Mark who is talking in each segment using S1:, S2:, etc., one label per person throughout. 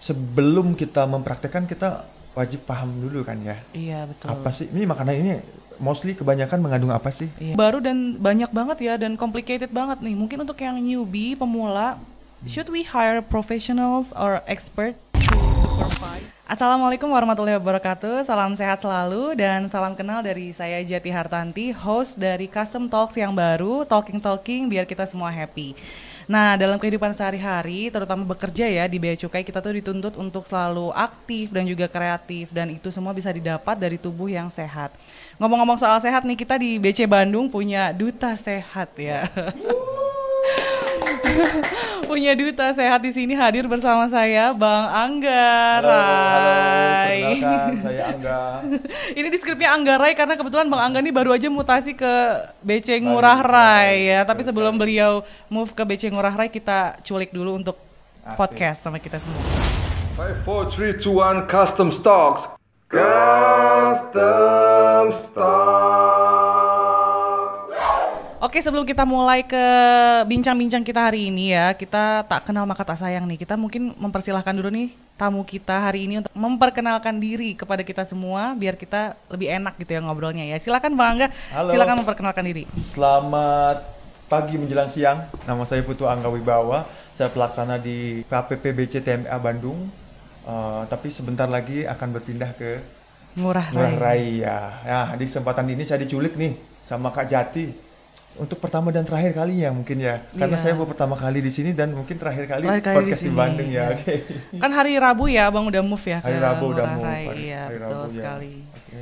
S1: sebelum kita mempraktekkan kita wajib paham dulu kan ya.
S2: Iya, betul.
S1: Apa sih ini makanan ini mostly kebanyakan mengandung apa sih?
S2: Iya. Baru dan banyak banget ya dan complicated banget nih. Mungkin untuk yang newbie, pemula, should we hire professionals or expert to supervise? Assalamualaikum warahmatullahi wabarakatuh. Salam sehat selalu dan salam kenal dari saya Jati Hartanti, host dari Custom Talks yang baru, Talking biar kita semua happy. Nah, dalam kehidupan sehari-hari, terutama bekerja ya di Bea Cukai, kita tuh dituntut untuk selalu aktif dan juga kreatif, dan itu semua bisa didapat dari tubuh yang sehat. Ngomong-ngomong soal sehat nih, kita di BC Bandung punya duta sehat ya. Punya duta sehat di sini hadir bersama saya, Bang Angga Rai.
S1: Perkenalkan, saya Angga.
S2: Ini di skripnya Angga Rai karena kebetulan Bang Angga ini baru aja mutasi ke BC Ngurah Rai ya. Tapi sebelum beliau move ke BC Ngurah Rai, kita culik dulu untuk podcast sama kita semua.
S3: 5, 4, 3, 2, 1, Custom Stocks. Custom Stocks.
S2: Oke, sebelum kita mulai ke bincang-bincang kita hari ini ya, kita tak kenal maka tak sayang nih. Kita mungkin mempersilahkan dulu nih tamu kita hari ini untuk memperkenalkan diri kepada kita semua biar kita lebih enak gitu ya ngobrolnya ya. Silakan Bang Angga,
S1: Halo.
S2: silakan memperkenalkan diri.
S1: Selamat pagi menjelang siang. Nama saya Putu Angga Wibawa. Saya pelaksana di KPP BC TMA Bandung. Tapi sebentar lagi akan berpindah ke
S2: Ngurah
S1: Ngurah
S2: Rai.
S1: Rai ya. Nah, di kesempatan ini saya diculik nih sama Kak Jati. Untuk pertama dan terakhir kalinya mungkin ya. Karena
S2: Iya.
S1: saya baru pertama kali di sini dan mungkin terakhir kali
S2: Terakhir kali
S1: podcast
S2: di
S1: di
S2: sini,
S1: Bandung ya.
S2: iya.
S1: Oke.
S2: Kan hari Rabu ya Bang udah move ya ke
S1: Hari Rabu udah
S2: Ngurah
S1: mau.
S2: Rai. Iya,
S1: Hari
S2: betul
S1: Rabu ya.
S2: sekali.
S1: Oke.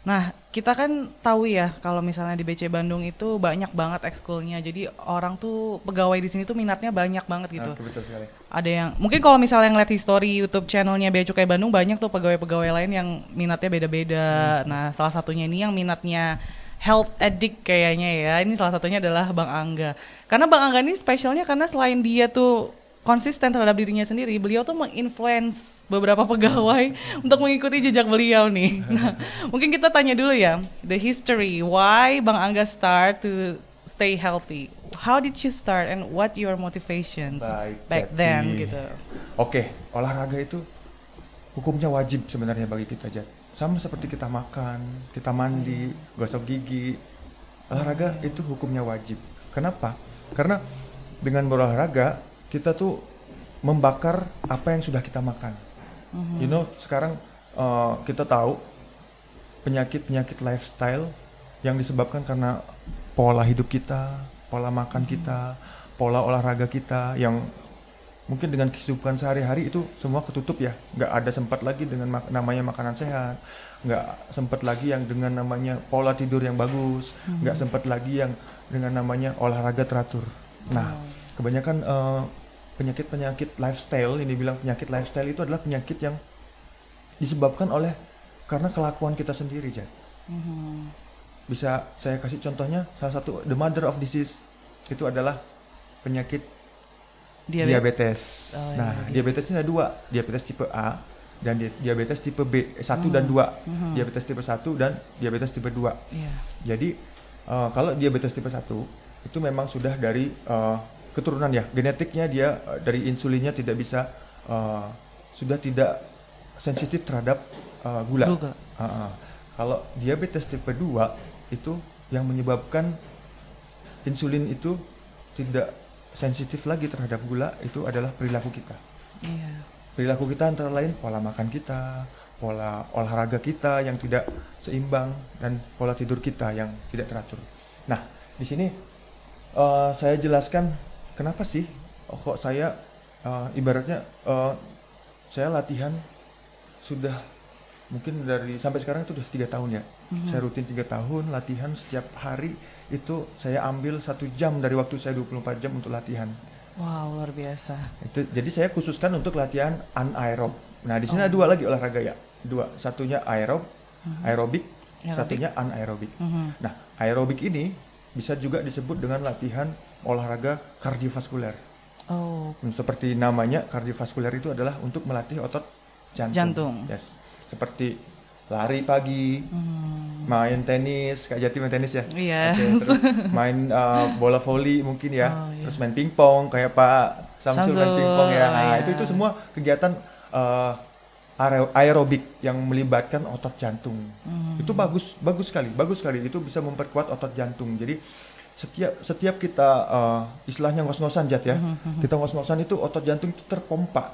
S2: Nah, kita kan tahu ya kalau misalnya di BC Bandung itu banyak banget ekskulnya. Jadi orang tuh pegawai di sini tuh minatnya banyak banget gitu.
S1: Nah, betul sekali.
S2: Ada yang mungkin kalau misalnya ngeliat history YouTube channelnya Bea Cukai Bandung, banyak tuh pegawai-pegawai lain yang minatnya beda-beda. Nah, salah satunya ini yang minatnya health addict kayaknya ya. Ini salah satunya adalah Bang Angga. Karena Bang Angga ini spesialnya karena selain dia tuh konsisten terhadap dirinya sendiri, beliau tuh menginfluence beberapa pegawai untuk mengikuti jejak beliau nih. Nah, mungkin kita tanya dulu ya, the history, why Bang Angga start to stay healthy? How did you start and what your motivations back then gitu?
S1: Oke, olahraga itu hukumnya wajib sebenarnya bagi kita aja. Sama seperti kita makan, kita mandi, gosok gigi. Olahraga itu hukumnya wajib. Kenapa? Karena dengan berolahraga kita tuh membakar apa yang sudah kita makan. You know, sekarang kita tahu penyakit-penyakit lifestyle yang disebabkan karena pola hidup kita, pola makan kita, pola olahraga kita yang mungkin dengan kesibukan sehari-hari itu semua ketutup ya. Nggak ada sempat lagi dengan namanya makanan sehat, nggak sempat lagi yang dengan namanya pola tidur yang bagus, nggak sempat lagi yang dengan namanya olahraga teratur. Nah, kebanyakan penyakit-penyakit lifestyle, ini bilang penyakit lifestyle itu adalah penyakit yang disebabkan oleh karena kelakuan kita sendiri, Jan. Bisa saya kasih contohnya, salah satu the mother of disease itu adalah penyakit diabetes.
S2: Oh,
S1: Nah,
S2: iya.
S1: diabetes ini ada dua, diabetes tipe A dan diabetes tipe B, 1 dan 2. Diabetes tipe 1 dan diabetes tipe 2.
S2: Iya.
S1: Jadi kalau diabetes tipe 1 itu memang sudah dari keturunan ya, genetiknya dia dari insulinnya tidak bisa sudah tidak sensitif terhadap gula. Kalau diabetes tipe 2 itu yang menyebabkan insulin itu tidak sensitif lagi terhadap gula itu adalah perilaku kita.
S2: Iya.
S1: Perilaku kita antara lain pola makan kita, pola olahraga kita yang tidak seimbang, dan pola tidur kita yang tidak teratur. Nah, di sini saya jelaskan kenapa sih kok saya ibaratnya saya latihan sudah mungkin dari sampai sekarang itu sudah 3 tahun ya. Saya rutin 3 tahun latihan setiap hari. Itu saya ambil 1 jam dari waktu saya 24 jam untuk latihan.
S2: Wow, luar biasa.
S1: Itu, jadi saya khususkan untuk latihan anaerob. Nah, di sini ada 2 lagi olahraga ya. 2, satunya aerobik, satunya anaerobik. Nah, aerobik ini bisa juga disebut dengan latihan olahraga kardiovaskuler.
S2: Oh,
S1: Seperti namanya, kardiovaskuler itu adalah untuk melatih otot jantung. Yes. Seperti lari pagi, main tenis, Kak Jati main tenis ya?
S2: Iya.
S1: Oke, terus main bola voli mungkin ya,
S2: Oh, iya.
S1: terus main pingpong kayak Pak Samsul main pingpong ya. Nah,
S2: iya.
S1: itu semua kegiatan aerobik yang melibatkan otot jantung. Itu bagus sekali. Itu bisa memperkuat otot jantung. Jadi setiap kita istilahnya ngos-ngosan Jat ya. Kita ngos-ngosan itu otot jantung itu terpompa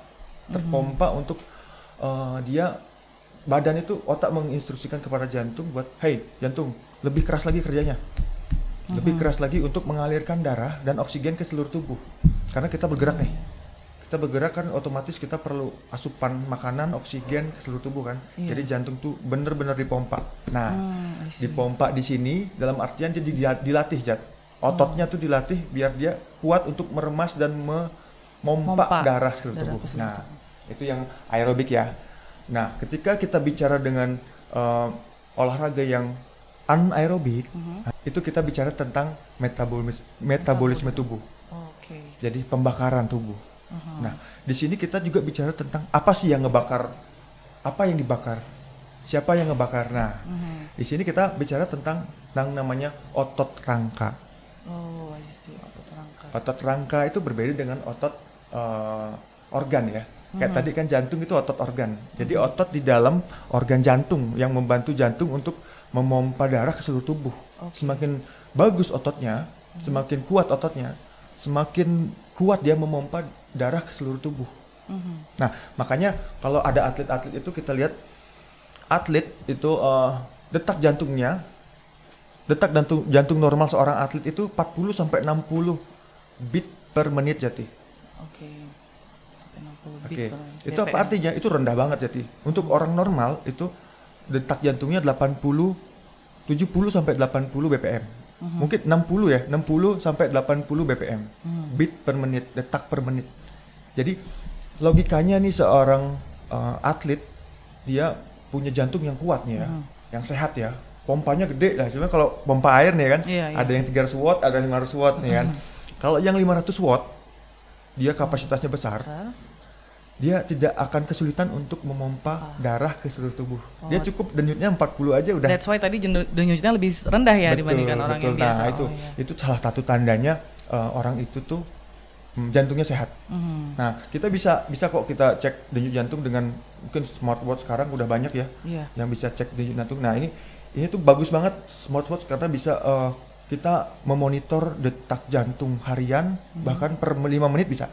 S1: untuk dia badan itu, otak menginstruksikan kepada jantung buat, hey jantung, lebih keras lagi kerjanya. Lebih keras lagi untuk mengalirkan darah dan oksigen ke seluruh tubuh. Karena kita bergerak nih. Kita bergerak kan otomatis kita perlu asupan makanan, oksigen ke seluruh tubuh kan. Jadi jantung tuh bener-bener dipompa. Nah, dipompa di sini dalam artian jadi dilatih Jat. Ototnya tuh dilatih biar dia kuat untuk meremas dan memompa darah seluruh tubuh. Nah, itu yang aerobik ya. Nah, ketika kita bicara dengan olahraga yang anaerobik, itu kita bicara tentang metabolisme tubuh. Jadi pembakaran tubuh. Nah, di sini kita juga bicara tentang apa sih yang ngebakar, apa yang dibakar, siapa yang ngebakar. Nah, di sini kita bicara tentang namanya otot rangka. Otot rangka itu berbeda dengan otot organ ya. Kayak tadi kan jantung itu otot organ. Jadi otot di dalam organ jantung yang membantu jantung untuk memompa darah ke seluruh tubuh. Semakin bagus ototnya, semakin kuat ototnya, semakin kuat dia memompa darah ke seluruh tubuh. Nah, makanya kalau ada atlet-atlet itu kita lihat atlet itu detak jantung normal seorang atlet itu 40 sampai 60 beat per menit Jati. Oke. Itu apa artinya? Itu rendah banget Jati. Untuk orang normal itu detak jantungnya 70 sampai 80 BPM. Mungkin 60 ya, 60 sampai 80 BPM. Beat per menit, detak per menit. Jadi logikanya nih seorang atlet dia punya jantung yang kuat nih ya, yang sehat ya. Pompanya gede lah. Cuma kalau pompa air nih kan, ada yang 300 watt, ada 500 watt nih kan. Kalau yang 500 watt dia kapasitasnya besar. Dia tidak akan kesulitan untuk memompa darah ke seluruh tubuh. Dia cukup denyutnya 40 aja udah.
S2: That's why tadi denyutnya lebih rendah ya dibandingkan orang yang biasa.
S1: Nah, itu salah satu tandanya orang itu tuh jantungnya sehat. Nah, kita bisa kok kita cek denyut jantung dengan mungkin smartwatch sekarang udah banyak ya. Yang bisa cek denyut jantung. Nah, ini tuh bagus banget smartwatch karena bisa kita memonitor detak jantung harian bahkan per 5 menit bisa.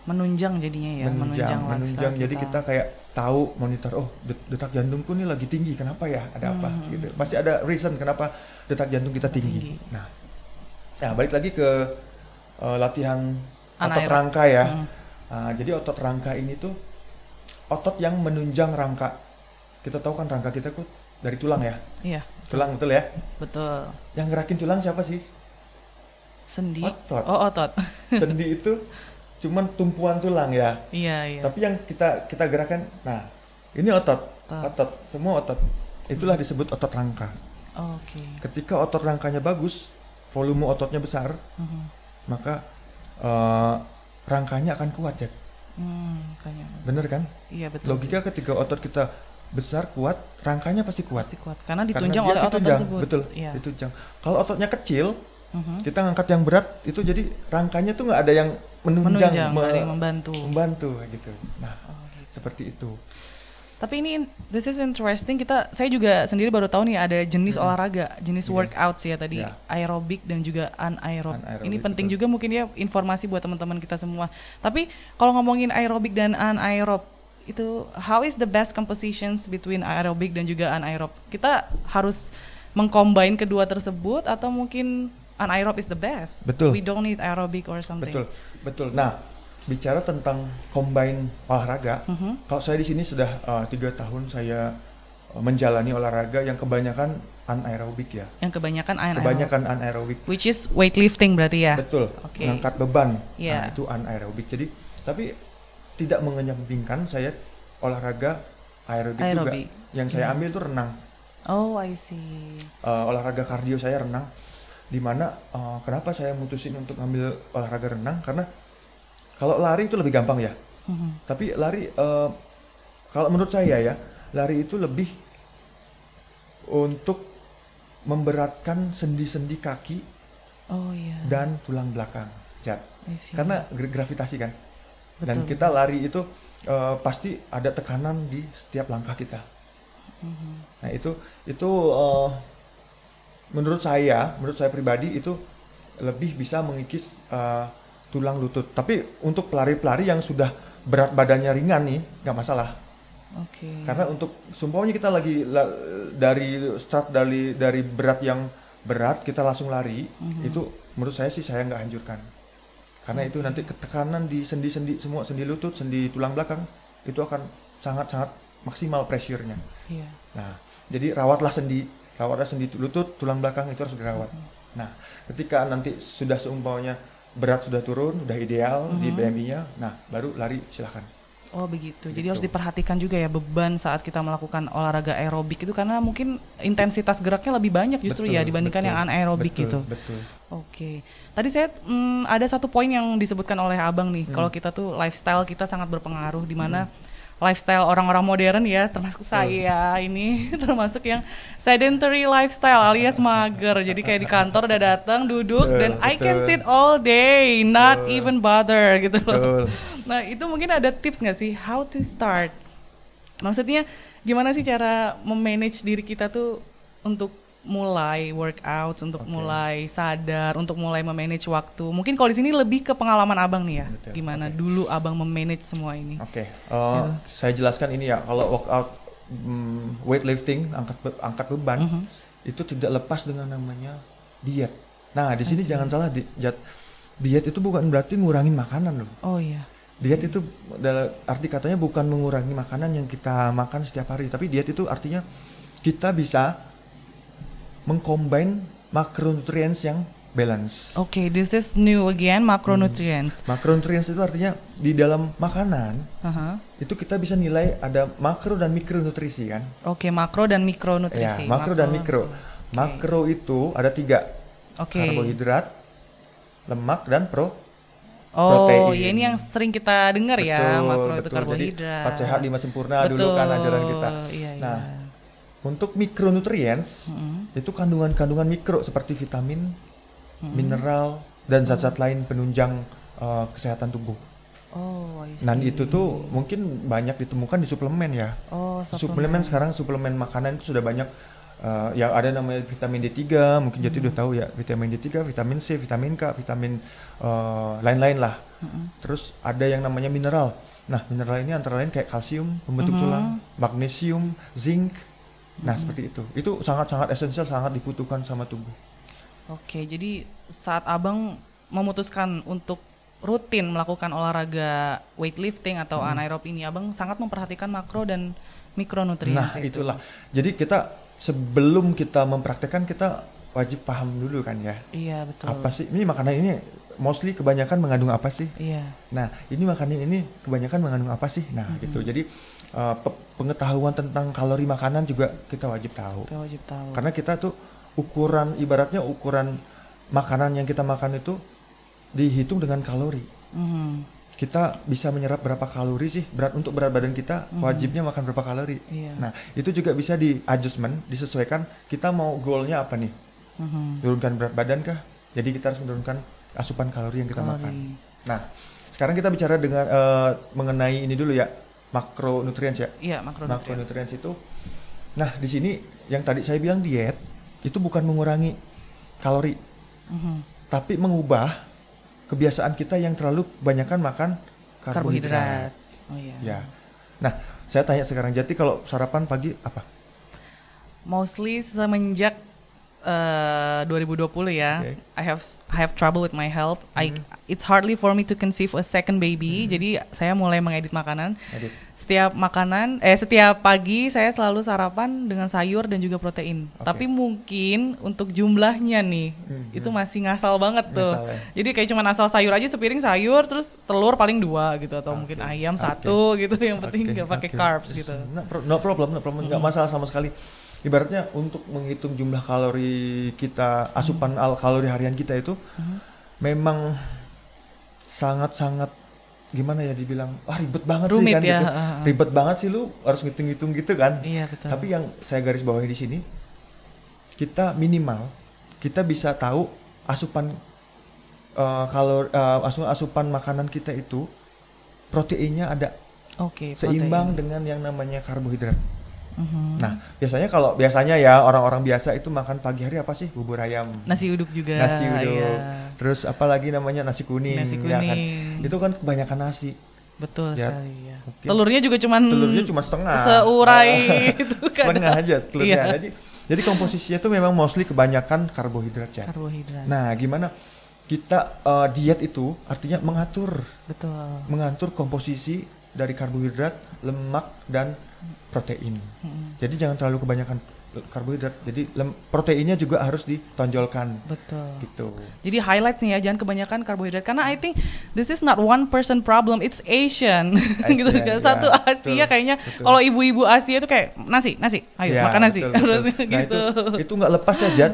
S2: Menunjang jadinya ya,
S1: menunjang jadi kita kayak tahu monitor, detak jantungku nih lagi tinggi, kenapa ya, ada apa gitu, pasti ada reason kenapa detak jantung kita tinggi. Nah balik lagi ke latihan otot rangka ya. Jadi otot rangka ini tuh otot yang menunjang rangka. Kita tahu kan rangka kita tuh dari tulang ya. Tulang betul ya. Betul. Yang gerakin tulang siapa sih?
S2: Sendi.
S1: Otot. Sendi itu cuman tumpuan tulang ya. Tapi yang kita gerakan, nah ini otot, semua otot. Itulah disebut otot rangka. Ketika otot rangkanya bagus, volume ototnya besar, maka rangkanya akan kuat ya. Bener kan? Iya betul. Logika ketika otot kita besar kuat, rangkanya pasti kuat.
S2: Karena ditunjang oleh otot tersebut.
S1: Betul. Ditunjang. Kalau ototnya kecil, kita ngangkat yang berat itu jadi rangkanya tuh nggak ada yang menunjang ada yang membantu gitu. Nah, seperti itu.
S2: Tapi ini this is interesting. Saya juga sendiri baru tahu nih ada jenis olahraga, jenis workouts ya tadi, aerobik dan juga anaerob. Ini penting juga mungkin ya informasi buat teman-teman kita semua. Tapi kalau ngomongin aerobik dan anaerob itu how is the best compositions between aerobik dan juga anaerob? Kita harus mengcombine kedua tersebut atau mungkin anaerob is the best?
S1: Betul.
S2: We don't need aerobic or something.
S1: Betul. Nah, bicara tentang combine olahraga, kalau saya di sini sudah 3 tahun saya menjalani olahraga yang kebanyakan anaerobik ya.
S2: Yang kebanyakan
S1: anaerobik.
S2: Which is weightlifting berarti ya?
S1: Betul. Mengangkat beban. Nah, itu anaerobik. Jadi, tapi tidak mengenyampingkan saya olahraga aerobik juga. Yang saya ambil itu renang.
S2: Oh, I see.
S1: Olahraga kardio saya renang. Dimana kenapa saya mutusin untuk ambil olahraga renang, karena kalau lari itu lebih gampang ya, tapi lari kalau menurut saya ya, lari itu lebih untuk memberatkan sendi-sendi kaki dan tulang belakang, karena gravitasi kan. Dan kita lari itu pasti ada tekanan di setiap langkah kita. Nah itu menurut saya pribadi itu lebih bisa mengikis tulang lutut. Tapi untuk pelari-pelari yang sudah berat badannya ringan nih nggak masalah. Karena untuk sumpahnya kita dari start dari berat yang berat kita langsung lari, itu menurut saya sih saya nggak anjurkan. Karena itu nanti ketekanan di sendi-sendi semua, sendi lutut, sendi tulang belakang itu akan sangat-sangat maksimal pressure-nya. Nah, jadi rawatlah sendi lutut, tulang belakang itu harus dirawat. Nah, ketika nanti sudah seumpamanya berat sudah turun, sudah ideal di BMI-nya, nah baru lari silahkan.
S2: Oh begitu. Jadi harus diperhatikan juga ya beban saat kita melakukan olahraga aerobik itu, karena mungkin intensitas geraknya lebih banyak justru ya dibandingkan yang anaerobik gitu.
S1: Betul.
S2: Oke. Tadi saya ada satu poin yang disebutkan oleh Abang nih, kalau kita tuh lifestyle kita sangat berpengaruh, di mana lifestyle orang-orang modern ya, termasuk saya ini termasuk yang sedentary lifestyle alias mager. Jadi kayak di kantor udah datang duduk dan I can sit all day, not even bother gitu loh. Nah itu mungkin ada tips nggak sih how to start? Maksudnya gimana sih cara memanage diri kita tuh untuk mulai workout, untuk mulai sadar, untuk mulai memanage waktu. Mungkin kalau di sini lebih ke pengalaman Abang nih ya. Gimana dulu Abang memanage semua ini?
S1: Saya jelaskan ini ya, kalau workout weightlifting, angkat beban, itu tidak lepas dengan namanya diet. Nah, di sini jangan salah, diet itu bukan berarti ngurangin makanan loh.
S2: Oh iya.
S1: Diet itu arti katanya bukan mengurangi makanan yang kita makan setiap hari, tapi diet itu artinya kita bisa mengcombine macronutrients yang balance.
S2: Oke, this is new again, macronutrients.
S1: Macronutrients itu artinya di dalam makanan itu kita bisa nilai ada makro dan mikronutrisi kan?
S2: Oke, makro dan mikronutrisi.
S1: Ya, makro dan mikro. Makro itu ada 3. Karbohidrat, lemak dan protein.
S2: Ya ini yang sering kita dengar ya, makro itu karbohidrat.
S1: Jadi 4 sehat 5 sempurna dulu kan ajaran kita. Nah, untuk mikronutrients itu kandungan-kandungan mikro seperti vitamin, mineral dan zat-zat lain penunjang kesehatan tubuh. Nah itu tuh mungkin banyak ditemukan di suplemen ya. Suplemen sekarang, suplemen makanan itu sudah banyak. Ya ada namanya vitamin D3, mungkin Jati udah tahu ya, vitamin D3, vitamin C, vitamin K, vitamin lain-lain lah. Terus ada yang namanya mineral. Nah mineral ini antara lain kayak kalsium pembentuk tulang, magnesium, zinc. Nah seperti itu. Itu sangat-sangat esensial, sangat dibutuhkan sama tubuh.
S2: Oke, jadi saat Abang memutuskan untuk rutin melakukan olahraga weightlifting atau anaerob ini, Abang sangat memperhatikan makro dan mikronutrien.
S1: Nah itulah. Jadi kita sebelum kita mempraktekkan, kita wajib paham dulu kan ya.
S2: Iya betul.
S1: Apa sih ini makanan ini mostly kebanyakan mengandung apa sih?
S2: Iya.
S1: Nah ini makanan ini kebanyakan mengandung apa sih? Nah gitu. Jadi pengetahuan tentang kalori makanan juga kita wajib tahu. Karena kita tuh ibaratnya ukuran makanan yang kita makan itu dihitung dengan kalori. Kita bisa menyerap berapa kalori sih, untuk berat badan kita wajibnya makan berapa kalori. Nah itu juga bisa di adjustment, disesuaikan kita mau goalnya apa nih, turunkan berat badan kah, jadi kita harus menurunkan asupan kalori yang kita makan. Nah sekarang kita bicara dengan mengenai ini dulu ya, makronutrients ya.
S2: Iya,
S1: makronutrients itu. Nah di sini yang tadi saya bilang diet itu bukan mengurangi kalori, tapi mengubah kebiasaan kita yang terlalu kebanyakan makan karbohidrat.
S2: Oh iya.
S1: Ya. Nah, saya tanya sekarang, Jati kalau sarapan pagi apa?
S2: Mostly semenjak 2020 ya. I have trouble with my health. It's hardly for me to conceive a second baby. Jadi saya mulai mengedit makanan. Setiap pagi saya selalu sarapan dengan sayur dan juga protein. Tapi mungkin untuk jumlahnya nih itu masih ngasal banget tuh. Jadi kayak cuma asal sayur aja, sepiring sayur, terus telur paling 2 gitu, atau mungkin ayam 1 gitu. Yang penting nggak pakai carbs gitu.
S1: No problem, nggak masalah sama sekali. Ibaratnya untuk menghitung jumlah kalori kita, asupan kalori harian kita itu memang sangat-sangat gimana ya dibilang, ribet banget
S2: rumit
S1: sih kan
S2: ya,
S1: gitu. Ribet banget sih, lu harus ngitung-ngitung gitu kan.
S2: Iya betul.
S1: Tapi yang saya garis bawahi di sini, kita minimal kita bisa tahu asupan asupan makanan kita itu proteinnya ada
S2: Oke,
S1: seimbang dengan yang namanya karbohidrat. Nah, biasanya ya orang-orang biasa itu makan pagi hari apa sih? Bubur ayam.
S2: Nasi uduk juga.
S1: Nasi uduk.
S2: Iya.
S1: Terus apa lagi namanya nasi kuning.
S2: Nasi
S1: Ya kan?
S2: kuning.
S1: Itu kan kebanyakan nasi.
S2: Betul
S1: Ya,
S2: sekali ya.
S1: mungkin
S2: Telurnya cuma
S1: setengah.
S2: seurai itu kan.
S1: Setengah aja telurnya.
S2: Iya.
S1: Jadi komposisinya tuh memang mostly kebanyakan karbohidrat ya.
S2: Karbohidrat.
S1: Nah, gimana kita diet itu artinya mengatur komposisi dari karbohidrat, lemak dan protein. Jadi jangan terlalu kebanyakan karbohidrat. Jadi proteinnya juga harus ditonjolkan.
S2: Betul.
S1: Gitu.
S2: Jadi highlight nih ya, jangan kebanyakan karbohidrat karena I think this is not one person problem, it's Asian. Gitu kan.
S1: Ya,
S2: Satu Asia
S1: betul,
S2: kayaknya
S1: betul.
S2: kalau ibu-ibu Asia itu kayak nasi, ayo
S1: Ya,
S2: makan nasi.
S1: betul.
S2: Harusnya
S1: Nah,
S2: gitu.
S1: itu nggak lepas ya Jad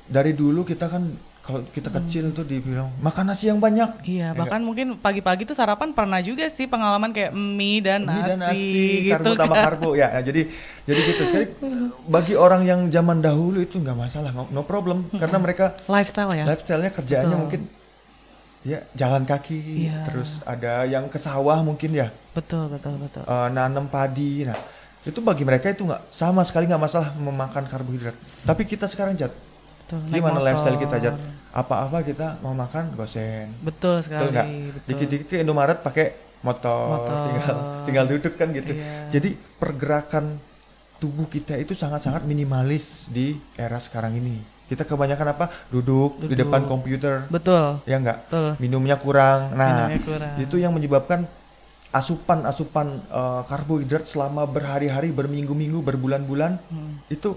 S1: dari dulu kita kan kalau kita kecil tuh dibilang makan nasi yang banyak.
S2: Iya, bahkan mungkin pagi-pagi tuh sarapan pernah juga sih pengalaman kayak mie dan nasi gitu
S1: karbo tambah
S2: kan.
S1: karbo ya. Jadi gitu. Jadi bagi orang yang zaman dahulu itu nggak masalah, no problem karena mereka
S2: Lifestyle ya.
S1: lifestyle-nya kerjaannya
S2: Betul.
S1: mungkin ya jalan kaki,
S2: Iya.
S1: terus ada yang ke sawah mungkin ya,
S2: Betul.
S1: nanam padi. Nah, itu bagi mereka itu nggak sama sekali nggak masalah memakan karbohidrat. Tapi kita sekarang Jad,
S2: Betul, naik
S1: gimana
S2: motor.
S1: lifestyle kita Jad? Apa-apa kita mau makan gosen.
S2: Betul sekali.
S1: Betul nggak?
S2: Betul.
S1: Dikit-dikit ke Indomaret pakai motor. tinggal duduk kan gitu.
S2: Iya.
S1: Jadi pergerakan tubuh kita itu sangat-sangat minimalis di era sekarang ini. Kita kebanyakan apa? Duduk di depan komputer.
S2: Betul.
S1: Ya enggak?
S2: Betul.
S1: Minumnya kurang. Nah,
S2: Minumnya kurang.
S1: itu yang menyebabkan asupan karbohidrat selama berhari-hari, berminggu-minggu, berbulan-bulan itu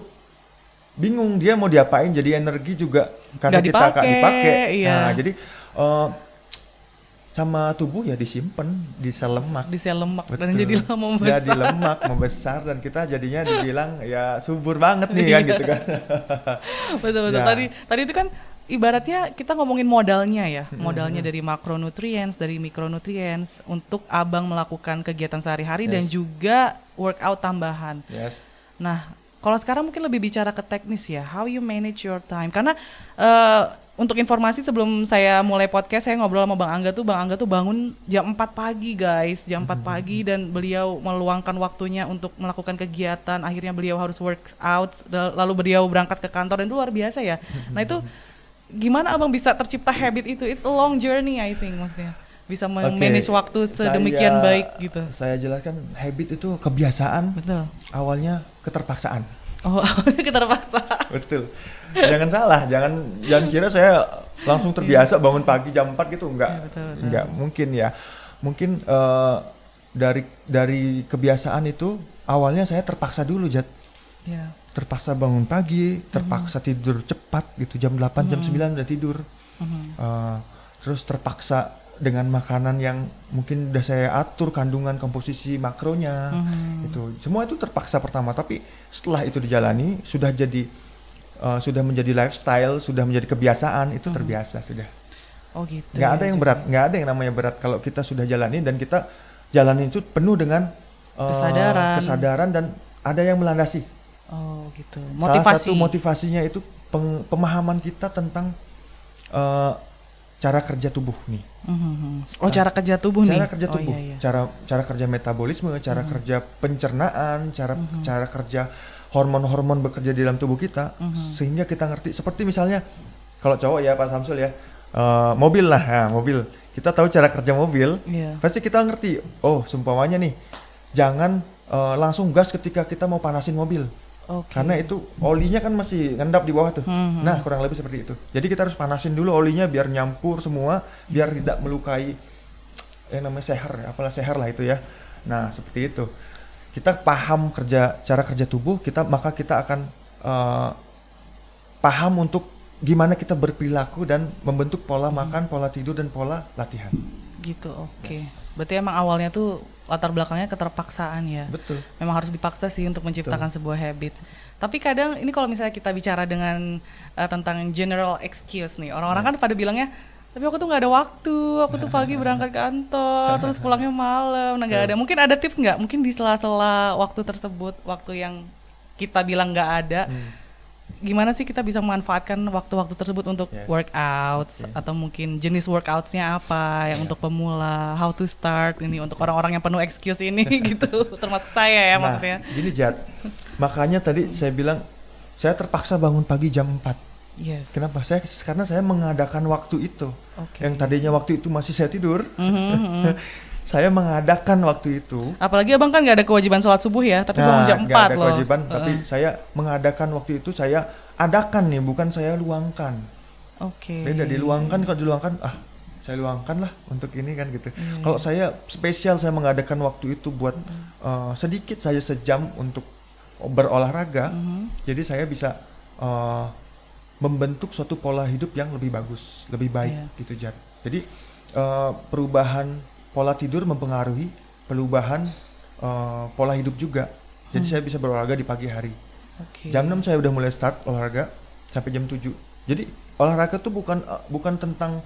S1: bingung dia mau diapain, jadi energi juga karena
S2: Nggak
S1: kita nggak dipakai.
S2: iya.
S1: Nah, jadi sama tubuh ya disimpan di sel lemak.
S2: Di sel lemak dan
S1: Betul.
S2: jadi lama membesar.
S1: Jadi lemak membesar dan kita jadinya dibilang ya subur banget nih kan gitu kan.
S2: Betul.
S1: Ya.
S2: Tadi itu kan ibaratnya kita ngomongin modalnya ya. Modalnya dari makronutrients, dari mikronutrients untuk Abang melakukan kegiatan sehari-hari dan juga workout tambahan.
S1: Yes.
S2: Nah, kalau sekarang mungkin lebih bicara ke teknis ya, how you manage your time. Karena untuk informasi sebelum saya mulai podcast, saya ngobrol sama Bang Angga tuh bangun jam 4 pagi guys, jam 4 pagi dan beliau meluangkan waktunya untuk melakukan kegiatan, akhirnya beliau harus workout, lalu beliau berangkat ke kantor dan itu luar biasa ya. Nah itu gimana Abang bisa tercipta habit itu? It's a long journey I think maksudnya. Bisa manage waktu sedemikian baik gitu.
S1: Saya jelaskan habit itu kebiasaan.
S2: Betul.
S1: Awalnya keterpaksaan.
S2: Oh, keterpaksa.
S1: Betul. Jangan salah, jangan kira saya langsung terbiasa bangun pagi jam 4 gitu, enggak.
S2: Ya, betul.
S1: Enggak, mungkin ya. Mungkin dari kebiasaan itu awalnya saya terpaksa dulu, Jad.
S2: Ya.
S1: Terpaksa bangun pagi, terpaksa tidur cepat gitu, jam 8, jam 9 udah tidur. Terus terpaksa dengan makanan yang mungkin udah saya atur kandungan komposisi makronya. Itu semua itu terpaksa pertama, tapi setelah itu dijalani sudah menjadi lifestyle, sudah menjadi kebiasaan, itu terbiasa sudah.
S2: Oh gitu.
S1: Nggak ada yang berat, nggak ada yang namanya berat kalau kita sudah jalani dan kita jalani itu penuh dengan kesadaran dan ada yang melandasi.
S2: Oh gitu.
S1: Salah satu motivasinya itu pemahaman kita tentang cara kerja tubuh nih.
S2: Oh cara kerja tubuh nih.
S1: Cara kerja tubuh,
S2: Iya.
S1: cara kerja metabolisme, cara kerja pencernaan, cara kerja hormon-hormon bekerja di dalam tubuh kita, sehingga kita ngerti. Seperti misalnya kalau cowok ya Pak Samsul ya, mobil lah, mobil. Kita tahu cara kerja mobil, pasti kita ngerti. Oh, seumpamanya nih, jangan langsung gas ketika kita mau panasin mobil. Karena itu olinya kan masih ngendap di bawah tuh. Nah, kurang lebih seperti itu. Jadi kita harus panasin dulu olinya biar nyampur semua, biar tidak melukai yang namanya seher lah itu ya. Nah, seperti itu. Kita paham cara kerja tubuh, maka kita akan paham untuk gimana kita berperilaku dan membentuk pola makan, pola tidur dan pola latihan.
S2: Gitu, oke. Berarti emang awalnya tuh latar belakangnya keterpaksaan ya.
S1: Betul.
S2: Memang harus dipaksa sih untuk menciptakan sebuah habit. Tapi kadang ini kalau misalnya kita bicara dengan tentang general excuse nih, orang-orang kan pada bilangnya, tapi aku tuh nggak ada waktu, aku tuh pagi berangkat kantor, terus pulangnya malam, nah nggak ada. Mungkin ada tips nggak? Mungkin di sela-sela waktu tersebut, waktu yang kita bilang nggak ada, gimana sih kita bisa memanfaatkan waktu-waktu tersebut untuk
S1: Yes.
S2: workouts
S1: Oke.
S2: atau mungkin jenis workoutsnya apa yang untuk pemula, how to start ini untuk orang-orang yang penuh excuse ini gitu, termasuk saya ya
S1: Nah,
S2: maksudnya.
S1: gini Jad, makanya tadi saya bilang saya terpaksa bangun pagi jam 4.
S2: Yes.
S1: Kenapa? Karena saya mengadakan waktu itu.
S2: Oke.
S1: Yang tadinya waktu itu masih saya tidur,
S2: Mhm.
S1: saya mengadakan waktu itu.
S2: Apalagi abang kan nggak ada kewajiban sholat subuh ya, tapi bangun jam 4
S1: nggak ada
S2: loh.
S1: kewajiban, tapi saya mengadakan waktu itu, saya adakan nih, bukan saya luangkan.
S2: Oke.
S1: Beda, diluangkan, kalau diluangkan, saya luangkan lah untuk ini kan gitu.
S2: Iya,
S1: Kalau saya spesial, saya mengadakan waktu itu buat sedikit saja sejam untuk berolahraga, jadi saya bisa membentuk suatu pola hidup yang lebih bagus, lebih baik
S2: Iya.
S1: gitu Jad. Jadi perubahan pola tidur mempengaruhi perubahan pola hidup juga. Jadi saya bisa berolahraga di pagi hari.
S2: Oke.
S1: Jam 6 saya udah mulai start olahraga sampai jam 7. Jadi olahraga tuh bukan tentang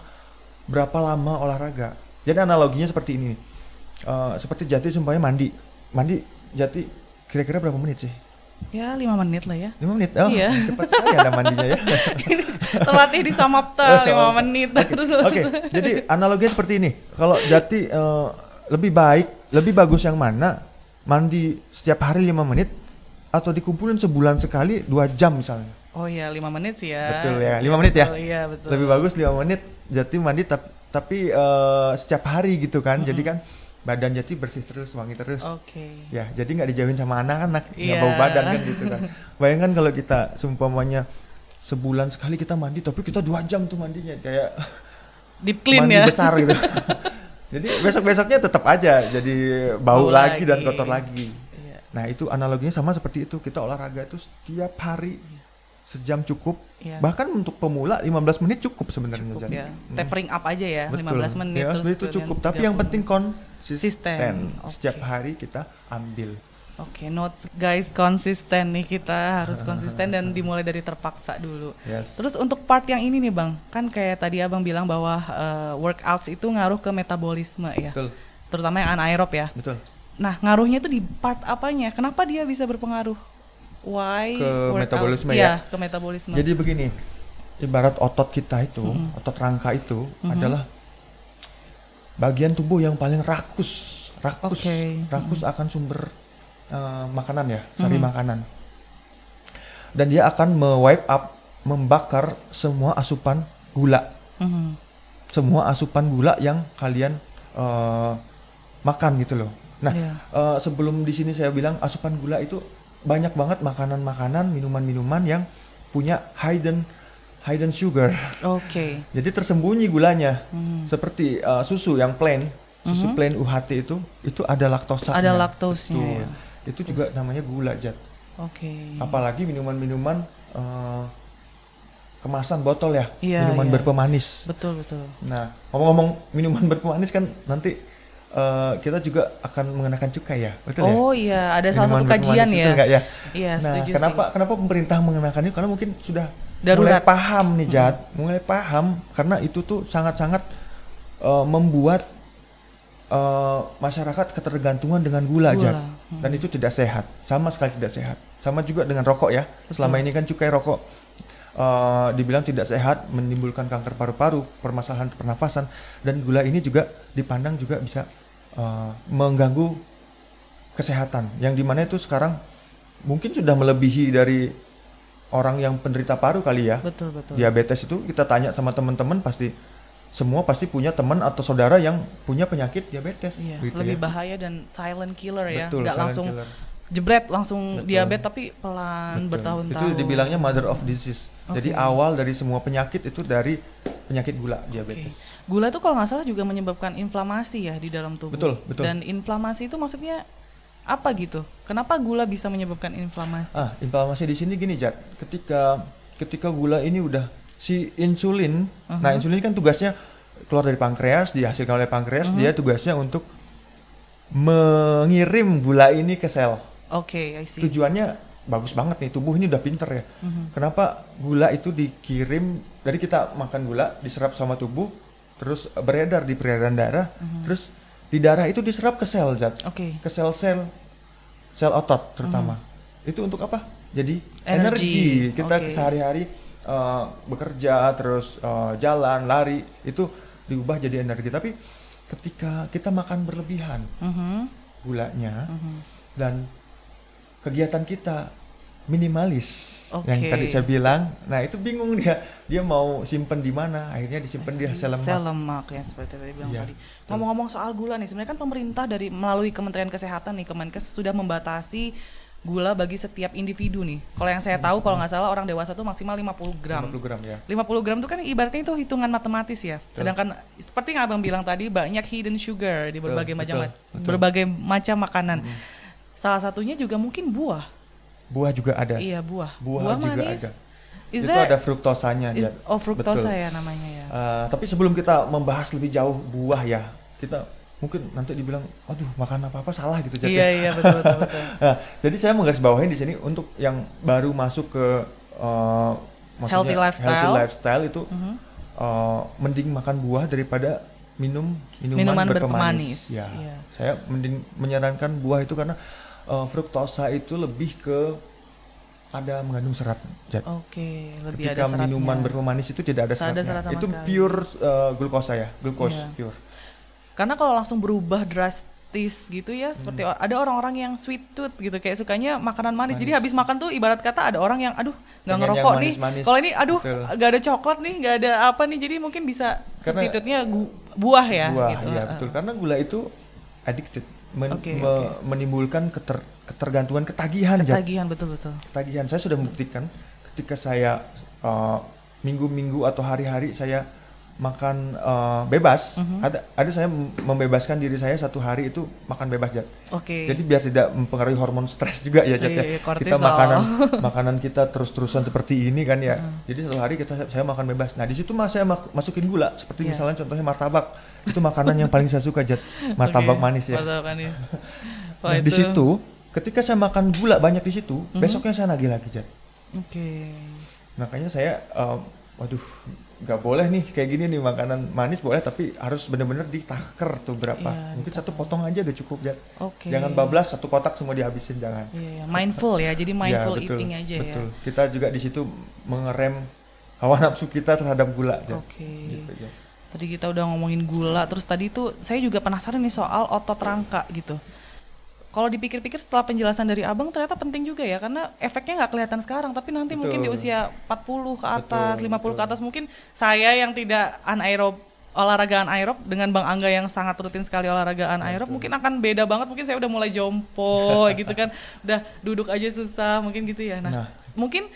S1: berapa lama olahraga. Jadi analoginya seperti ini. Seperti Jati sumpahnya mandi Jati kira-kira berapa menit sih?
S2: Ya 5 menit lah ya.
S1: 5 menit? Oh,
S2: Iya.
S1: cepat sekali Anda mandinya ya.
S2: Terlatih di Samapta 5
S1: Samapta.
S2: menit. Terus
S1: Oke, jadi analoginya seperti ini. Kalau Jati lebih bagus yang mana? Mandi setiap hari 5 menit atau dikumpulin sebulan sekali 2 jam misalnya.
S2: Oh iya 5 menit sih ya.
S1: Betul ya, 5 menit ya?
S2: Betul, iya betul.
S1: Lebih bagus 5 menit Jati mandi tapi setiap hari gitu kan. Jadi kan badan Jati bersih terus, wangi terus.
S2: Oke.
S1: Ya, jadi nggak dijauhin sama anak-anak, nggak
S2: Iya.
S1: bau badan kan gitu kan. Bayangkan kalau kita seumpamanya sebulan sekali kita mandi, tapi kita 2 jam tuh mandinya kayak
S2: Deep clean
S1: mandi
S2: ya.
S1: besar gitu. Jadi besok-besoknya tetap aja jadi bau lagi dan kotor lagi.
S2: Iya.
S1: Nah itu analoginya sama seperti itu, kita olahraga itu setiap hari sejam cukup.
S2: Iya.
S1: Bahkan untuk pemula 15 menit cukup sebenarnya.
S2: Cukup
S1: Jadi.
S2: ya. Tapering up aja ya,
S1: Betul.
S2: 15 menit
S1: Ya,
S2: terus
S1: sebenarnya itu
S2: kemudian
S1: cukup. Tapi yang
S2: 30.
S1: penting konsisten.
S2: Oke.
S1: Setiap hari kita ambil.
S2: Oke, notes guys, konsisten nih, kita harus konsisten dan dimulai dari terpaksa dulu.
S1: Yes.
S2: Terus untuk part yang ini nih Bang, kan kayak tadi Abang bilang bahwa workouts itu ngaruh ke metabolisme ya.
S1: Betul.
S2: Terutama yang anaerob ya.
S1: Betul.
S2: Nah, ngaruhnya itu di part apanya? Kenapa dia bisa berpengaruh? Why
S1: Ke
S2: workout?
S1: metabolisme
S2: Iya,
S1: ya?
S2: ke metabolisme.
S1: Jadi begini, ibarat otot kita itu, otot rangka itu adalah bagian tubuh yang paling rakus
S2: Oke.
S1: akan sumber makanan ya, sari makanan. Dan dia akan wipe up, membakar semua asupan gula,
S2: Mhm.
S1: semua asupan gula yang kalian makan gitu loh. Nah,
S2: Iya.
S1: sebelum di sini saya bilang asupan gula itu banyak banget makanan-makanan, minuman-minuman yang punya hidden sugar.
S2: Oke.
S1: Jadi tersembunyi gulanya.
S2: Hmm.
S1: Seperti susu yang plain, susu plain UHT itu ada laktosanya.
S2: Ada laktosnya
S1: Betul.
S2: ya.
S1: Itu juga namanya gula, Jat.
S2: Oke.
S1: Apalagi minuman-minuman kemasan botol ya,
S2: Iya,
S1: minuman
S2: iya.
S1: berpemanis.
S2: Betul, betul.
S1: Nah, ngomong-ngomong minuman berpemanis kan nanti kita juga akan mengenakan cukai ya, betul ya?
S2: Oh iya, ada salah
S1: Minuman
S2: satu kajian
S1: berpemanis,
S2: ya.
S1: betul nggak ya?
S2: Iya,
S1: Nah,
S2: setuju
S1: kenapa pemerintah mengenakan itu? Karena mungkin sudah
S2: Darurat.
S1: mulai paham nih, Jat. Mulai paham karena itu tuh sangat-sangat membuat masyarakat ketergantungan dengan gula, Jat. Dan itu tidak sehat, sama sekali tidak sehat. Sama juga dengan rokok ya. Selama ini kan cukai rokok dibilang tidak sehat, menimbulkan kanker paru-paru, permasalahan pernafasan, dan gula ini juga dipandang juga bisa mengganggu kesehatan. Yang dimana itu sekarang mungkin sudah melebihi dari orang yang penderita paru kali ya.
S2: Betul, betul.
S1: Diabetes itu kita tanya sama teman-teman semua pasti punya teman atau saudara yang punya penyakit diabetes.
S2: Iya,
S1: gitu
S2: lebih
S1: ya.
S2: bahaya dan silent killer ya.
S1: Betul,
S2: Nggak
S1: silent
S2: langsung
S1: killer.
S2: jebret langsung
S1: Betul.
S2: diabetes tapi pelan
S1: Betul.
S2: bertahun-tahun.
S1: Itu dibilangnya mother of disease. Jadi
S2: Oke.
S1: awal dari semua penyakit itu dari penyakit gula, diabetes.
S2: Oke. Gula itu kalau nggak salah juga menyebabkan inflamasi ya di dalam tubuh.
S1: Betul, betul.
S2: Dan inflamasi itu maksudnya apa gitu? Kenapa gula bisa menyebabkan inflamasi?
S1: Inflamasi di sini gini, Jat. Ketika gula ini udah si insulin, nah insulin kan tugasnya keluar dari pankreas, dihasilkan oleh pankreas, dia tugasnya untuk mengirim gula ini ke sel.
S2: Oke, I see.
S1: Tujuannya bagus banget nih, tubuh ini udah pinter ya. Kenapa gula itu dikirim dari kita makan gula, diserap sama tubuh, terus beredar di peredaran darah, terus di darah itu diserap ke sel, Zat.
S2: Oke.
S1: Ke sel-sel otot terutama. Itu untuk apa? jadi
S2: Energi.
S1: energi. Kita
S2: Oke.
S1: sehari-hari bekerja terus jalan, lari itu diubah jadi energi. Tapi ketika kita makan berlebihan gulanya dan kegiatan kita minimalis yang
S2: Oke.
S1: tadi saya bilang, nah itu bingung dia mau simpen di mana, akhirnya disimpan di sel lemak.
S2: Sel lemak ya seperti tadi bilang
S1: Iya,
S2: tadi.
S1: betul.
S2: Ngomong-ngomong soal gula nih, sebenarnya kan pemerintah melalui Kementerian Kesehatan nih, Kemenkes sudah membatasi gula bagi setiap individu nih. Kalau yang saya tahu kalau nggak salah orang dewasa tuh maksimal 50 gram.
S1: 50 gram ya.
S2: 50 gram itu kan ibaratnya itu hitungan matematis ya. Sedangkan seperti yang Abang bilang tadi banyak hidden sugar di berbagai macam
S1: betul.
S2: berbagai macam makanan. Salah satunya juga mungkin buah.
S1: Buah juga ada.
S2: Iya, buah.
S1: Buah juga
S2: manis.
S1: ada.
S2: Is
S1: Itu
S2: there-
S1: ada fruktosanya.
S2: is-
S1: Jad.
S2: oh, fruktosa
S1: Betul.
S2: ya namanya ya.
S1: Tapi sebelum kita membahas lebih jauh buah ya, kita mungkin nanti dibilang, aduh makan apa-apa salah gitu. Jad, ya.
S2: Iya, betul.
S1: Nah, jadi saya menggarisbawahi di sini untuk yang baru masuk ke maksudnya
S2: Healthy lifestyle.
S1: itu mending makan buah daripada minuman
S2: Minuman
S1: berpemanis.
S2: berpemanis,
S1: Ya,
S2: iya.
S1: saya mending menyarankan buah itu karena fruktosa itu lebih ke ada mengandung serat. Jad.
S2: Oke, lebih
S1: Ketika
S2: ada seratnya.
S1: minuman berpemanis itu tidak ada
S2: Tidak ada
S1: seratnya.
S2: serat sama
S1: Itu
S2: sekali.
S1: pure glukosa ya, glukos
S2: Iya.
S1: pure.
S2: Karena kalau langsung berubah drastis gitu ya, seperti ada orang-orang yang sweet tooth gitu, kayak sukanya makanan manis. Jadi habis makan tuh ibarat kata ada orang yang aduh nggak
S1: Pengen
S2: ngerokok
S1: yang
S2: nih.
S1: manis-manis.
S2: Kalau ini aduh
S1: Betul.
S2: nggak ada coklat nih, nggak ada apa nih. Jadi mungkin bisa
S1: Karena
S2: substitutnya buah ya.
S1: Buah,
S2: gitu.
S1: iya betul. Karena gula itu addicted,
S2: Oke.
S1: menimbulkan ketergantungan, ketagihan. Jad.
S2: Ketagihan betul.
S1: Ketagihan. Saya sudah membuktikan ketika saya minggu-minggu atau hari-hari saya makan bebas, ada saya membebaskan diri saya satu hari itu makan bebas, Jad.
S2: Oke.
S1: Jadi biar tidak mempengaruhi hormon stres juga ya, Jad, ya.
S2: Iya,
S1: Kita
S2: kortisol.
S1: makanan kita terus-terusan seperti ini kan ya. Jadi satu hari saya makan bebas. Nah, di situ saya masukin gula seperti
S2: Iya.
S1: misalnya contohnya martabak. Itu makanan yang paling saya suka, Jad. Martabak
S2: Oke,
S1: manis ya.
S2: martabak manis. Wah,
S1: Nah, di
S2: itu-
S1: situ ketika saya makan gula banyak di situ, besoknya saya nagih lagi, Jad.
S2: Oke.
S1: Makanya saya waduh, nggak boleh nih kayak gini nih, makanan manis boleh tapi harus benar-benar ditaker tuh berapa.
S2: Iya,
S1: Mungkin satu potong aja udah cukup, Jad.
S2: Oke.
S1: Jangan bablas satu kotak semua dihabisin, jangan.
S2: Iya, mindful ya. Jadi mindful
S1: Ya, betul,
S2: eating aja
S1: betul.
S2: ya.
S1: Kita juga di situ mengerem hawa nafsu kita terhadap gula, Jad.
S2: Oke.
S1: Gitu, Jad.
S2: Tadi kita udah ngomongin gula, terus tadi tuh saya juga penasaran nih soal otot rangka gitu. Kalau dipikir-pikir setelah penjelasan dari Abang ternyata penting juga ya, karena efeknya nggak kelihatan sekarang, tapi nanti
S1: Betul.
S2: mungkin di usia 40 ke atas,
S1: Betul,
S2: 50 ke
S1: betul.
S2: atas, mungkin saya yang tidak anaerob, olahraga anaerob dengan Bang Angga yang sangat rutin sekali olahraga anaerob, mungkin akan beda banget, mungkin saya udah mulai jompo gitu kan, udah duduk aja susah, mungkin gitu ya. Nah,
S1: Nah.
S2: mungkin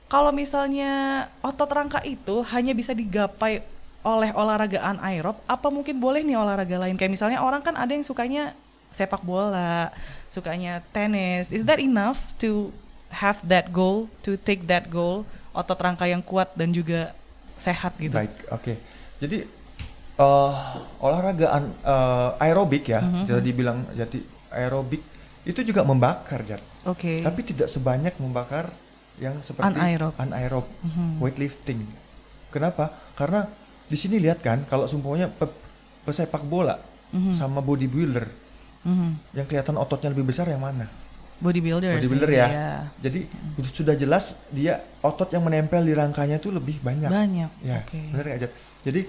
S2: kalau misalnya otot rangka itu hanya bisa digapai oleh olahraga anaerob, apa mungkin boleh nih olahraga lain? Kayak misalnya orang kan ada yang sukanya sepak bola, sukanya tenis. Is that enough to have that goal, to take that goal, otot rangka yang kuat dan juga sehat gitu?
S1: Baik, oke. Jadi olahraga aerobik ya, jadi bilang jadi aerobik itu juga membakar, Jad.
S2: Oke.
S1: Tapi tidak sebanyak membakar yang seperti
S2: Anaerob.
S1: anaerob weightlifting. Kenapa? Karena di sini lihat kan, kalau sumpahnya pesepak bola sama bodybuilder, yang kelihatan ototnya lebih besar yang mana?
S2: Bodybuilder
S1: Bodybuilder
S2: sih,
S1: ya.
S2: iya.
S1: Jadi sudah jelas dia otot yang menempel di rangkanya itu lebih banyak.
S2: Banyak.
S1: Ya,
S2: Oke.
S1: benar nggak, Jad? Jadi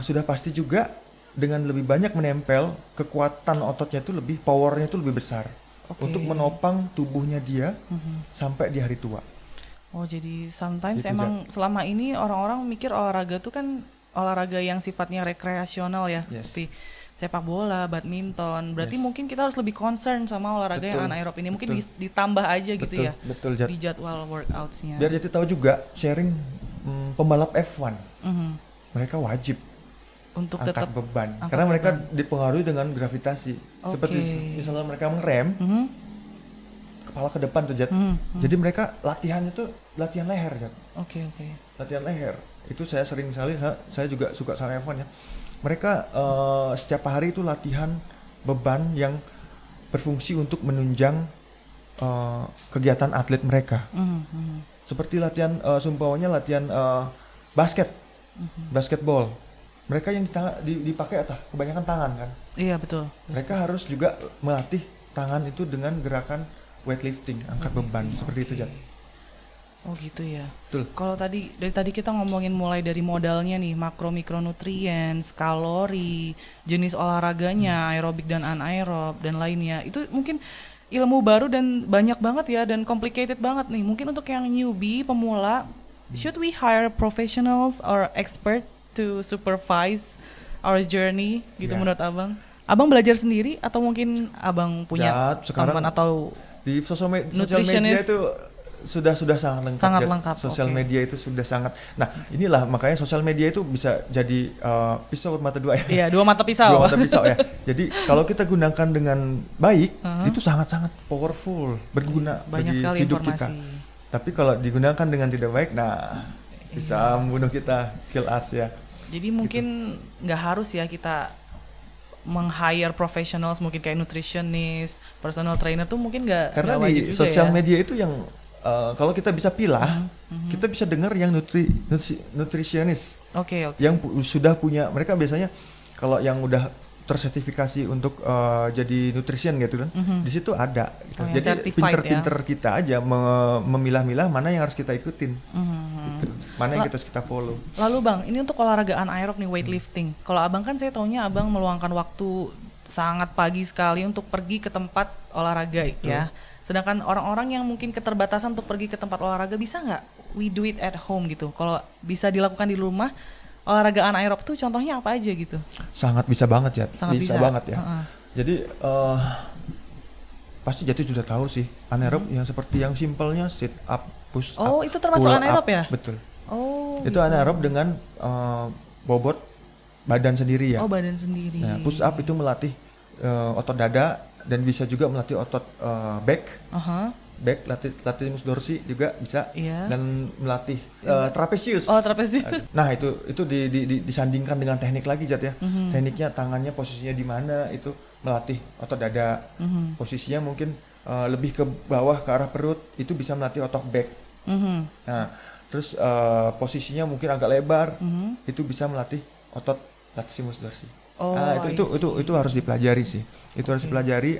S1: sudah pasti juga dengan lebih banyak menempel, kekuatan ototnya itu lebih, powernya itu lebih besar
S2: Oke.
S1: untuk menopang tubuhnya dia sampai di hari tua.
S2: Oh, jadi sometimes
S1: Gitu,
S2: emang selama ini orang-orang mikir olahraga tuh kan olahraga yang sifatnya rekreasional ya,
S1: Yes.
S2: seperti sepak bola, badminton. Berarti
S1: Yes.
S2: mungkin kita harus lebih concern sama olahraga yang
S1: Betul,
S2: anaerob ini. Mungkin
S1: betul.
S2: ditambah aja gitu
S1: Betul,
S2: ya
S1: betul, Jad.
S2: di jadwal workouts-nya.
S1: Biar jadi tahu juga, sharing pembalap F1,
S2: Mhm.
S1: mereka wajib
S2: Untuk
S1: angkat
S2: tetap
S1: beban
S2: angkat
S1: karena mereka
S2: beban.
S1: dipengaruhi dengan gravitasi. Seperti
S2: Oke.
S1: misalnya mereka mengerem,
S2: Mhm.
S1: kepala ke depan tuh, Jad. Jadi mereka latihan itu latihan leher, Jad.
S2: Oke.
S1: Latihan leher itu saya sering sekali, saya juga suka sama F1 ya. Mereka setiap hari itu latihan beban yang berfungsi untuk menunjang kegiatan atlet mereka.
S2: Mhm.
S1: Seperti latihan sumpahnya latihan basket, basketball. Mereka yang dipakai apa? Kebanyakan tangan kan.
S2: Iya, betul.
S1: Mereka harus juga melatih tangan itu dengan gerakan weightlifting, angkat beban seperti itu, Jat.
S2: Oh gitu ya.
S1: Betul.
S2: Kalau dari tadi kita ngomongin mulai dari modalnya nih, makro mikronutrients, kalori, jenis olahraganya, aerobik dan anaerob dan lainnya. Itu mungkin ilmu baru dan banyak banget ya dan complicated banget nih. Mungkin untuk yang newbie, pemula, should we hire professionals or expert to supervise our journey gitu
S1: Ya.
S2: menurut Abang? Abang belajar sendiri atau mungkin Abang punya
S1: Sekarang
S2: teman atau
S1: di sosial media
S2: nutritionist
S1: itu sudah sangat lengkap.
S2: Sangat
S1: Jat.
S2: lengkap,
S1: Sosial
S2: oke.
S1: media itu sudah sangat. Nah, inilah makanya sosial media itu bisa jadi pisau bermata dua ya.
S2: iya, dua mata pisau.
S1: Dua mata pisau ya. Jadi kalau kita gunakan dengan baik,
S2: Uh-huh.
S1: itu sangat-sangat powerful, berguna
S2: Banyak
S1: bagi
S2: sekali
S1: hidup
S2: informasi.
S1: kita. Tapi kalau digunakan dengan tidak baik, nah bisa membunuh kita, kill us ya.
S2: Jadi mungkin nggak harus ya kita meng-hire professionals mungkin kayak nutritionist, personal trainer tuh mungkin nggak
S1: Karena
S2: wajib
S1: di
S2: juga
S1: sosial
S2: ya.
S1: media itu yang kalau kita bisa pilah, kita bisa dengar yang nutritionist
S2: Oke.
S1: yang sudah punya, mereka biasanya kalau yang udah tersertifikasi untuk jadi nutrition gitu kan, di situ ada. Gitu.
S2: Oh, yang
S1: Jadi
S2: certified
S1: pinter-pinter kita aja memilah-milah mana yang harus kita ikutin, gitu. Mana yang kita follow.
S2: Lalu Bang, ini untuk olahraga anaerob nih, weightlifting. Kalau Abang kan saya taunya Abang meluangkan waktu sangat pagi sekali untuk pergi ke tempat olahraga ya. Sedangkan orang-orang yang mungkin keterbatasan untuk pergi ke tempat olahraga bisa nggak we do it at home gitu? Kalau bisa dilakukan di rumah, olahraga anaerob tuh contohnya apa aja gitu?
S1: Sangat bisa banget ya,
S2: Sangat bisa.
S1: banget ya.
S2: Heeh.
S1: Jadi pasti Jati sudah tahu sih anaerob yang seperti yang simpelnya sit up, push up.
S2: Oh, itu termasuk
S1: pull
S2: anaerob
S1: up.
S2: ya?
S1: Betul.
S2: Oh.
S1: Itu
S2: gitu.
S1: anaerob dengan bobot badan sendiri ya.
S2: Oh, badan sendiri.
S1: Nah, push up itu melatih otot dada dan bisa juga melatih otot back,
S2: Aha.
S1: latimus dorsi juga bisa,
S2: Iya.
S1: dan melatih trapezius.
S2: Oh, trapesius.
S1: Nah, itu disandingkan dengan teknik lagi, Jat ya. Tekniknya tangannya posisinya di mana, itu melatih otot dada. Posisinya mungkin lebih ke bawah ke arah perut, itu bisa melatih otot back. Nah, terus posisinya mungkin agak lebar, itu bisa melatih otot latissimus dorsi.
S2: Oh,
S1: Itu harus dipelajari sih. Itu harus dipelajari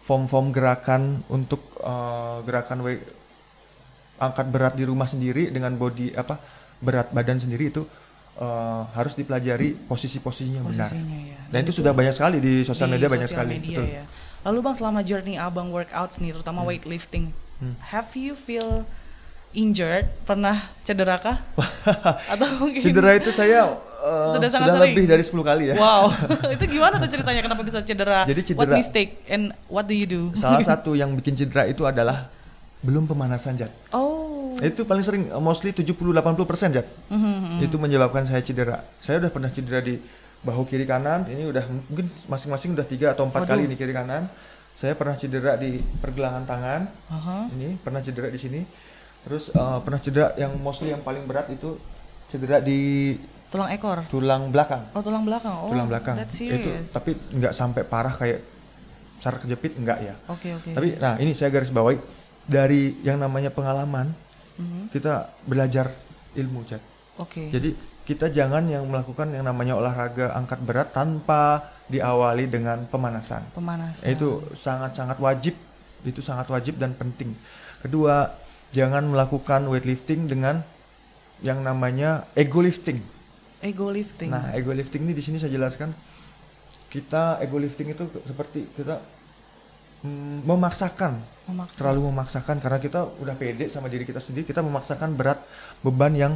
S1: form-form gerakan untuk gerakan angkat berat di rumah sendiri dengan berat badan sendiri, itu harus dipelajari posisi-posisinya benar.
S2: Posisinya ya.
S1: Dan itu sudah banyak sekali di sosial
S2: Di
S1: media, banyak
S2: sosial
S1: sekali.
S2: media
S1: Betul.
S2: ya. Lalu Bang, selama journey Abang workouts nih, terutama weightlifting, have you feel injured? Pernah cedera kah? Atau mungkin
S1: Cedera itu saya
S2: Sudah sangat
S1: sudah
S2: sering.
S1: lebih dari 10 kali ya.
S2: Wow, itu gimana tuh ceritanya? Kenapa bisa cedera?
S1: Jadi
S2: What
S1: cedera-
S2: mistake and what do you do?
S1: Salah satu yang bikin cedera itu adalah belum pemanasan, Jat.
S2: Oh.
S1: Itu paling sering, mostly 70-80% Jat. Itu menyebabkan saya cedera. Saya udah pernah cedera di bahu kiri kanan, ini udah mungkin masing-masing udah 3 atau 4 kali ini kiri kanan. Saya pernah cedera di pergelangan tangan,
S2: Aha.
S1: ini pernah cedera di sini. Terus pernah cedera yang mostly yang paling berat itu cedera di
S2: Tulang ekor.
S1: tulang belakang.
S2: Oh, tulang belakang. Oh,
S1: Tulang belakang.
S2: That's
S1: Itu
S2: serious.
S1: tapi nggak sampai parah kayak saraf kejepit, enggak ya.
S2: Oke.
S1: Tapi nah ini saya garis bawahi, dari yang namanya pengalaman kita belajar ilmu, Jat.
S2: Oke.
S1: Jadi kita jangan yang melakukan yang namanya olahraga angkat berat tanpa diawali dengan pemanasan.
S2: Pemanasan.
S1: Itu sangat-sangat wajib. Itu sangat wajib dan penting. Kedua, jangan melakukan weightlifting dengan yang namanya ego lifting.
S2: Ego lifting.
S1: Nah, ego lifting ini di sini saya jelaskan. Kita ego lifting itu seperti kita memaksakan, terlalu memaksakan, karena kita udah pede sama diri kita sendiri, kita memaksakan berat beban yang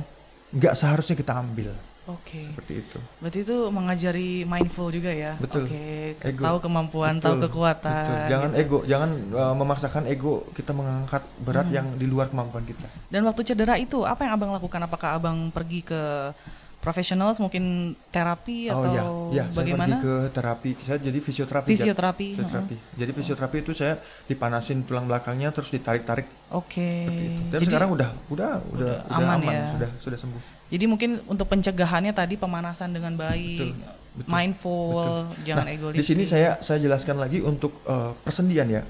S1: nggak seharusnya kita ambil.
S2: Oke.
S1: Seperti itu.
S2: Berarti itu mengajari mindful juga ya.
S1: Betul.
S2: Oke.
S1: Ego.
S2: Tahu kemampuan, tahu
S1: Betul,
S2: kekuatan.
S1: betul. Jangan
S2: gitu.
S1: ego, jangan memaksakan ego kita mengangkat berat yang di luar kemampuan kita.
S2: Dan waktu cedera itu apa yang Abang lakukan? Apakah Abang pergi ke professionals, mungkin terapi atau
S1: iya,
S2: bagaimana?
S1: saya pergi ke terapi. Saya jadi fisioterapi.
S2: Fisioterapi.
S1: Fisioterapi. Jadi fisioterapi itu saya dipanasin tulang belakangnya, terus ditarik-tarik
S2: Oke.
S1: seperti itu. Dan
S2: Jadi
S1: sekarang udah
S2: aman
S1: aman,
S2: ya.
S1: sudah sembuh.
S2: Jadi mungkin untuk pencegahannya tadi pemanasan dengan baik,
S1: Betul.
S2: mindful, jangan
S1: Nah,
S2: ego
S1: di sini
S2: lifting.
S1: saya jelaskan lagi untuk persendian ya.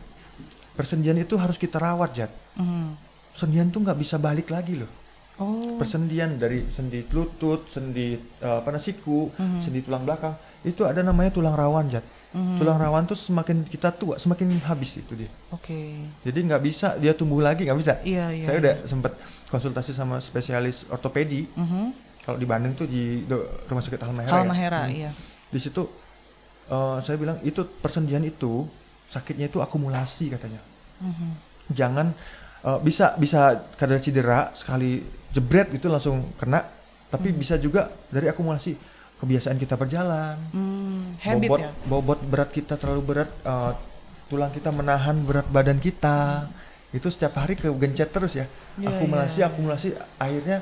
S1: Persendian itu harus kita rawat, Jat. Persendian tuh nggak bisa balik lagi loh.
S2: Oh.
S1: Persendian dari sendi lutut, sendi siku, sendi tulang belakang, itu ada namanya tulang rawan, Jat. Tulang rawan tuh semakin kita tua semakin habis itu dia.
S2: Oke.
S1: Jadi nggak bisa dia tumbuh lagi, nggak bisa.
S2: Iya.
S1: Saya udah sempet konsultasi sama spesialis ortopedi. Kalau di Bandung tuh di Rumah Sakit Halmahera.
S2: Iya.
S1: Di situ saya bilang itu persendian itu sakitnya itu akumulasi katanya. Jangan bisa kadar cedera sekali jebret gitu langsung kena, tapi bisa juga dari akumulasi kebiasaan kita berjalan, bobot berat kita terlalu berat, tulang kita menahan berat badan kita, itu setiap hari kegencet terus ya, akumulasi akhirnya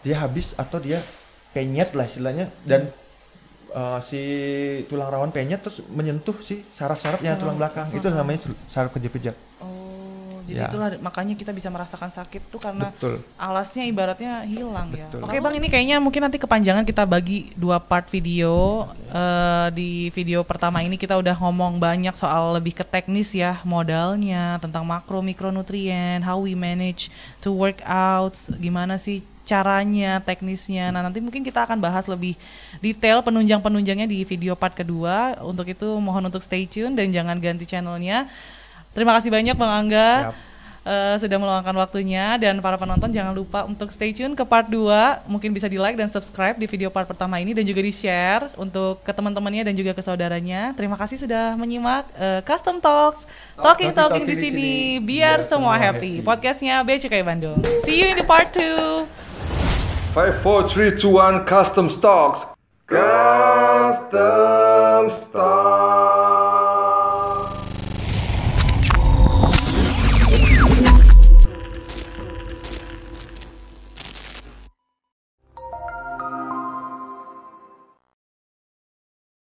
S1: dia habis atau dia penyet lah istilahnya, dan si tulang rawan penyet terus menyentuh si saraf-sarafnya tulang belakang, itu namanya saraf kejepit.
S2: Jadi itulah makanya kita bisa merasakan sakit tuh karena alasnya ibaratnya hilang ya. Oke Bang, ini kayaknya mungkin nanti kepanjangan kita bagi 2 part video. Di video pertama ini kita udah ngomong banyak soal lebih ke teknis ya, modalnya, tentang makro mikronutrien, how we manage to work out, gimana sih caranya, teknisnya. Nah nanti mungkin kita akan bahas lebih detail penunjang-penunjangnya di video part kedua. Untuk itu mohon untuk stay tune dan jangan ganti channelnya. Terima kasih banyak Bang Angga sudah meluangkan waktunya, dan para penonton jangan lupa untuk stay tune ke part 2. Mungkin bisa di like dan subscribe di video part pertama ini dan juga di share untuk ke teman-temannya dan juga ke saudaranya. Terima kasih sudah menyimak Custom Talks, talking di sini biar semua happy. Podcastnya Bea Cukai Bandung. See you in the part 2.
S3: 5, 4, 3, 2, 1, Custom Stocks. Custom Stocks.